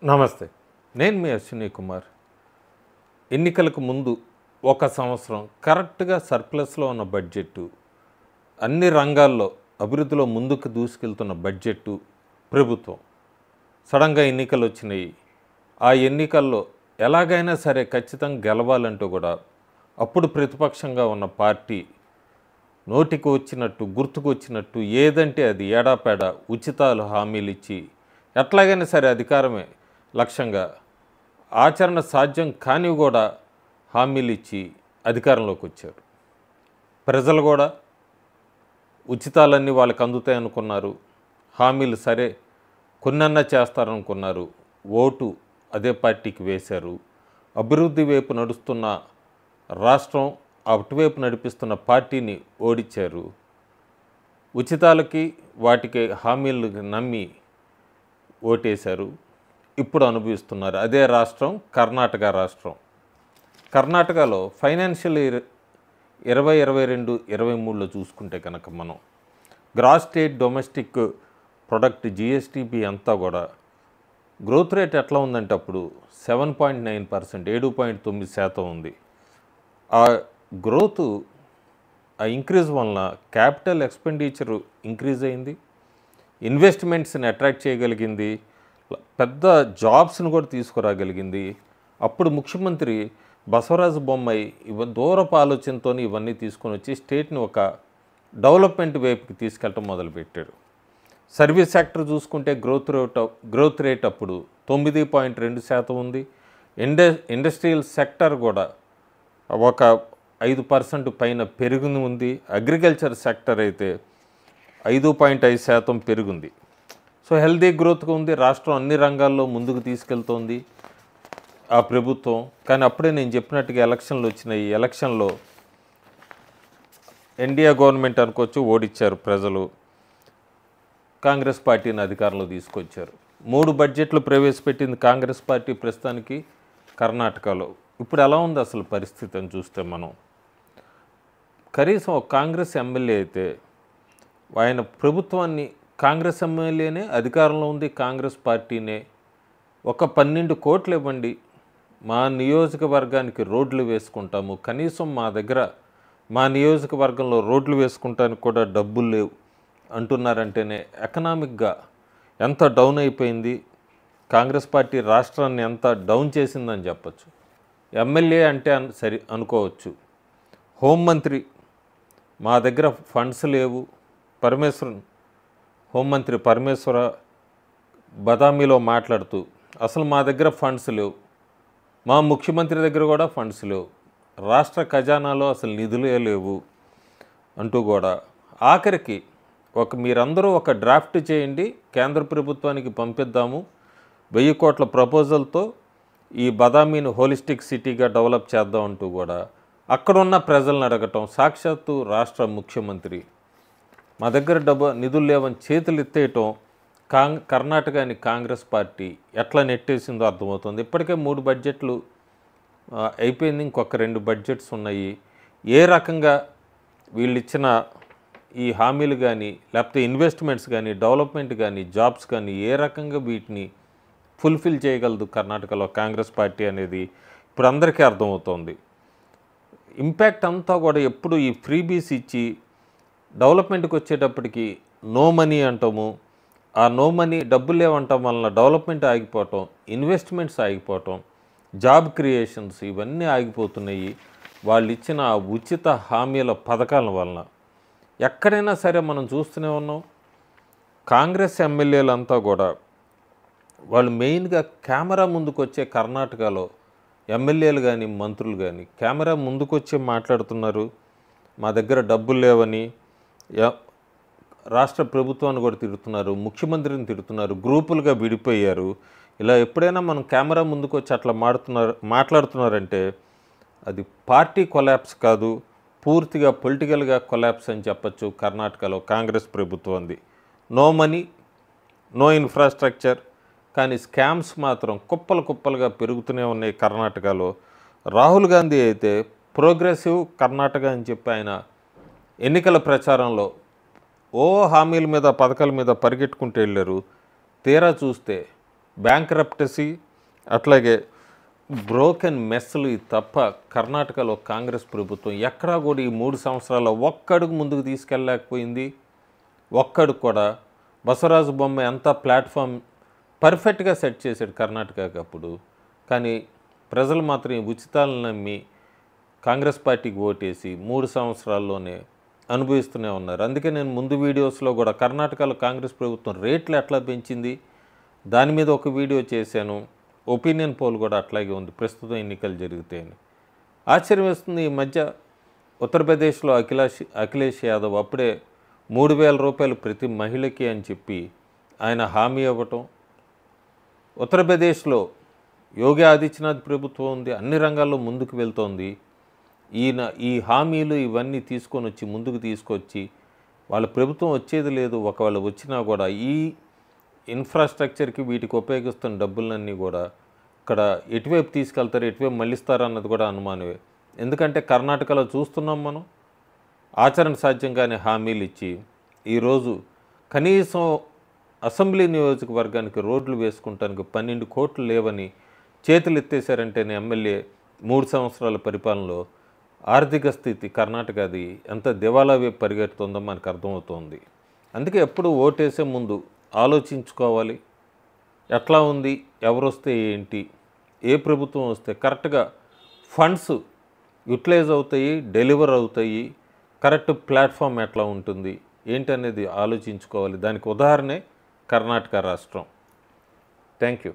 నమస్తే. నేను మీ అశ్విని కుమార్. ఎన్నికలకు ముందు ఒక సంవత్సరం కరెక్ట్‌గా సర్ప్లస్‌లో ఉన్న బడ్జెట్టు, అన్ని రంగాల్లో అభివృద్ధిలో ముందుకు దూసుకెళ్తున్న బడ్జెట్టు ప్రభుత్వం. సడన్‌గా ఎన్నికలొచ్చినాయి. ఆ ఎన్నికల్లో ఎలాగైనా సరే ఖచ్చితంగా గెలవాలంటూ కూడా అప్పుడు ప్రతిపక్షంగా ఉన్న పార్టీ నోటికి వచ్చినట్టు, గుర్తుకొచ్చినట్టు ఏదంటే అది ఏడాపేడా ఉచితాలు హామీలిచ్చి ఎట్లాగైనా సరే అధికారమే లక్ష్యంగా ఆచరణ సాధ్యం కానివి కూడా హామీలు ఇచ్చి అధికారంలోకి వచ్చారు. ప్రజలు కూడా ఉచితాలన్నీ వాళ్ళకి అందుతాయి అనుకున్నారు. హామీలు సరే కొన్నన్నా చేస్తారనుకున్నారు. ఓటు అదే పార్టీకి వేశారు. అభివృద్ధి వైపు నడుస్తున్న రాష్ట్రం అటువైపు నడిపిస్తున్న పార్టీని ఓడించారు. ఉచితాలకి వాటికి హామీలు నమ్మి ఓటేశారు. ఇప్పుడు అనుభవిస్తున్నారు. అదే రాష్ట్రం కర్ణాటక రాష్ట్రం. కర్ణాటకలో ఫైనాన్షియల్ ఇయర్ 2022-23లో చూసుకుంటే కనుక మనం gross state domestic product GSDP అంతా కూడా గ్రోత్ రేట్ ఎట్లా ఉందంటే అప్పుడు 7.9%, 7.9% ఉంది. ఆ గ్రోత్, ఆ ఇంక్రీజ్ వలన క్యాపిటల్ ఎక్స్పెండిచరు ఇంక్రీజ్ అయింది, ఇన్వెస్ట్మెంట్స్ని అట్రాక్ట్ చేయగలిగింది, పెద్ద జాబ్స్ని కూడా తీసుకురాగలిగింది. అప్పుడు ముఖ్యమంత్రి బసవరాజ బొమ్మాయి దూరపు ఆలోచనతో ఇవన్నీ తీసుకొని వచ్చి స్టేట్ని ఒక డెవలప్మెంట్ వైపుకి తీసుకెళ్ళటం మొదలుపెట్టాడు. సర్వీస్ సెక్టర్ చూసుకుంటే గ్రోత్ రేట్ అప్పుడు 9.2% ఉంది. ఇండస్ట్రియల్ సెక్టర్ కూడా ఒక 5% పైన పెరుగుని ఉంది. అగ్రికల్చర్ సెక్టర్ అయితే 5.5% పెరుగుంది. సో హెల్దీ గ్రోత్గా ఉంది. రాష్ట్రం అన్ని రంగాల్లో ముందుకు తీసుకెళ్తోంది ఆ ప్రభుత్వం. కానీ అప్పుడే నేను చెప్పినట్టుగా ఎలక్షన్లు వచ్చినాయి. ఈ ఎలక్షన్లో ఎన్డీఏ గవర్నమెంట్ అనుకోవచ్చు, ఓడిచ్చారు ప్రజలు. కాంగ్రెస్ పార్టీని అధికారంలో తీసుకొచ్చారు. 3 బడ్జెట్లు ప్రవేశపెట్టింది కాంగ్రెస్ పార్టీ ప్రస్తుతానికి కర్ణాటకలో. ఇప్పుడు ఎలా ఉంది అసలు పరిస్థితి అని చూస్తే మనం, కనీసం ఒక కాంగ్రెస్ ఎమ్మెల్యే అయితే ఆయన ప్రభుత్వాన్ని, కాంగ్రెస్ ఎమ్మెల్యేనే అధికారంలో ఉంది, కాంగ్రెస్ పార్టీనే, ఒక 12 కోట్లు ఇవ్వండి, మా నియోజకవర్గానికి రోడ్లు వేసుకుంటాము, కనీసం మా దగ్గర మా నియోజకవర్గంలో రోడ్లు వేసుకుంటానికి కూడా డబ్బులు లేవు అంటున్నారంటేనే ఎకనామిక్గా ఎంత డౌన్ అయిపోయింది, కాంగ్రెస్ పార్టీ రాష్ట్రాన్ని ఎంత డౌన్ చేసిందని చెప్పచ్చు. ఎమ్మెల్యే అంటే సరి అనుకోవచ్చు. హోంమంత్రి, మా దగ్గర ఫండ్స్ లేవు, హోంమంత్రి పరమేశ్వర బదామీలో మాట్లాడుతూ అసలు మా దగ్గర ఫండ్స్ లేవు, మా ముఖ్యమంత్రి దగ్గర కూడా ఫండ్స్ లేవు, రాష్ట్ర ఖజానాలో అసలు నిధులే లేవు అంటూ కూడా ఆఖరికి మీరందరూ ఒక డ్రాఫ్ట్ చేయండి, కేంద్ర ప్రభుత్వానికి పంపిద్దాము, 1000 కోట్ల ప్రపోజల్తో ఈ బదామీని హోలిస్టిక్ సిటీగా డెవలప్ చేద్దాం అంటూ కూడా అక్కడున్న ప్రజలను అడగటం. సాక్షాత్తు రాష్ట్ర ముఖ్యమంత్రి మా దగ్గర నిధులు లేవని చేతులు ఎత్తేయటం కర్ణాటకని కాంగ్రెస్ పార్టీ ఎట్లా నెట్టేసిందో అర్థమవుతుంది. ఇప్పటికే 3 బడ్జెట్లు అయిపోయింది, ఇంకొక 2 బడ్జెట్స్ ఉన్నాయి. ఏ రకంగా వీళ్ళు ఇచ్చిన ఈ హామీలు కానీ, లేకపోతే ఇన్వెస్ట్మెంట్స్ కానీ, డెవలప్మెంట్ కానీ, జాబ్స్ కానీ ఏ రకంగా వీటిని ఫుల్ఫిల్ చేయగలదు కర్ణాటకలో కాంగ్రెస్ పార్టీ అనేది ఇప్పుడు అందరికీ అర్థమవుతోంది. ఇంపాక్ట్ అంతా కూడా ఎప్పుడు ఈ ఫ్రీబీస్ ఇచ్చి డెవలప్మెంట్కి వచ్చేటప్పటికి నో మనీ అంటాము. ఆ నో మనీ, డబ్బులు లేవంటాం వలన డెవలప్మెంట్ ఆగిపోవటం, ఇన్వెస్ట్మెంట్స్ ఆగిపోవటం, జాబ్ క్రియేషన్స్ ఇవన్నీ ఆగిపోతున్నాయి. వాళ్ళు ఇచ్చిన ఆ ఉచిత హామీల పథకాల వలన. ఎక్కడైనా సరే మనం చూస్తూనే ఉన్నాం, కాంగ్రెస్ ఎమ్మెల్యేలంతా కూడా వాళ్ళు మెయిన్గా కెమెరా ముందుకు వచ్చే కర్ణాటకలో ఎమ్మెల్యేలు కానీ, మంత్రులు కానీ కెమెరా ముందుకు వచ్చి మాట్లాడుతున్నారు. మా దగ్గర డబ్బులు లేవని రాష్ట్ర ప్రభుత్వాన్ని కూడా తిడుతున్నారు, ముఖ్యమంత్రిని తిడుతున్నారు, గ్రూపులుగా విడిపోయారు. ఇలా ఎప్పుడైనా మనం కెమెరా ముందుకు వచ్చి అట్లా మాట్లాడుతున్నారంటే అది పార్టీ కొలాప్స్ కాదు, పూర్తిగా పొలిటికల్గా కొలాప్స్ అని చెప్పచ్చు. కర్ణాటకలో కాంగ్రెస్ ప్రభుత్వంది నో మనీ, నో ఇన్ఫ్రాస్ట్రక్చర్, కానీ స్కామ్స్ మాత్రం కుప్పలుగా పెరుగుతూనే ఉన్నాయి కర్ణాటకలో. రాహుల్ గాంధీ అయితే ప్రోగ్రెసివ్ కర్ణాటక అని చెప్పి ఆయన ఎన్నికల ప్రచారంలో హామీల మీద, పథకాల మీద పరిగెట్టుకుంటూ వెళ్ళారు. తీరా చూస్తే బ్యాంక్రప్టసీ, అట్లాగే బ్రోకెన్ మెస్లు తప్ప కర్ణాటకలో కాంగ్రెస్ ప్రభుత్వం ఎక్కడా కూడా ఈ 3 సంవత్సరాల్లో ఒక్కడుగు ముందుకు తీసుకెళ్ళలేకపోయింది. ఒక్కడుగు కూడా. బసవరాజు బొమ్మ ఎంత ప్లాట్ఫామ్ పర్ఫెక్ట్గా సెట్ చేశాడు కర్ణాటకకి అప్పుడు. కానీ ప్రజలు మాత్రం ఈ ఉచితాలను నమ్మి కాంగ్రెస్ పార్టీకి ఓటేసి 3 సంవత్సరాల్లోనే అనుభవిస్తూనే ఉన్నారు. అందుకే నేను ముందు వీడియోస్లో కూడా కర్ణాటకలో కాంగ్రెస్ ప్రభుత్వం రేట్లు ఎట్లా పెంచింది దాని మీద ఒక వీడియో చేశాను. ఒపీనియన్ పోల్ కూడా అట్లాగే ఉంది ప్రస్తుతం ఎన్నికలు జరుగుతాయని. ఆశ్చర్యం వేస్తుంది, ఈ మధ్య ఉత్తరప్రదేశ్లో అఖిలేష్ యాదవ్ అప్పుడే 3,000 రూపాయలు ప్రతి మహిళకి అని చెప్పి ఆయన హామీ ఇవ్వటం. ఉత్తరప్రదేశ్లో యోగి ఆదిత్యనాథ్ ప్రభుత్వం ఉంది, అన్ని రంగాల్లో ముందుకు వెళ్తోంది. ఈయన ఈ హామీలు ఇవన్నీ తీసుకొని వచ్చి ముందుకు తీసుకొచ్చి వాళ్ళ ప్రభుత్వం వచ్చేది లేదు, ఒకవేళ వచ్చినా కూడా ఈ ఇన్ఫ్రాస్ట్రక్చర్కి వీటికి ఉపయోగిస్తున్న డబ్బులన్నీ కూడా ఇక్కడ ఎటువైపు తీసుకెళ్తారు, ఎటువైపు మళ్ళిస్తారు అన్నది కూడా అనుమానమే. ఎందుకంటే కర్ణాటకలో చూస్తున్నాం మనం, ఆచరణ సాధ్యంగానే హామీలు ఇచ్చి ఈరోజు కనీసం అసెంబ్లీ నియోజకవర్గానికి రోడ్లు వేసుకుంటానికి 12 కోట్లు లేవని చేతులు ఎత్తేసారంటేనే ఎమ్మెల్యే 3 సంవత్సరాల పరిపాలనలో ఆర్థిక స్థితి కర్ణాటకది ఎంత దివాలా వైపు పరిగెడుతుందో మనకు అర్థమవుతోంది. అందుకే ఎప్పుడు ఓటేసే ముందు ఆలోచించుకోవాలి, ఎట్లా ఉంది, ఎవరు వస్తే ఏంటి, ఏ ప్రభుత్వం వస్తే కరెక్ట్గా ఫండ్స్ యూటిలైజ్ అవుతాయి, డెలివర్ అవుతాయి, కరెక్ట్ ప్లాట్ఫామ్ ఎట్లా ఉంటుంది ఏంటి అనేది ఆలోచించుకోవాలి. దానికి ఉదాహరణే కర్ణాటక రాష్ట్రం. Thank you.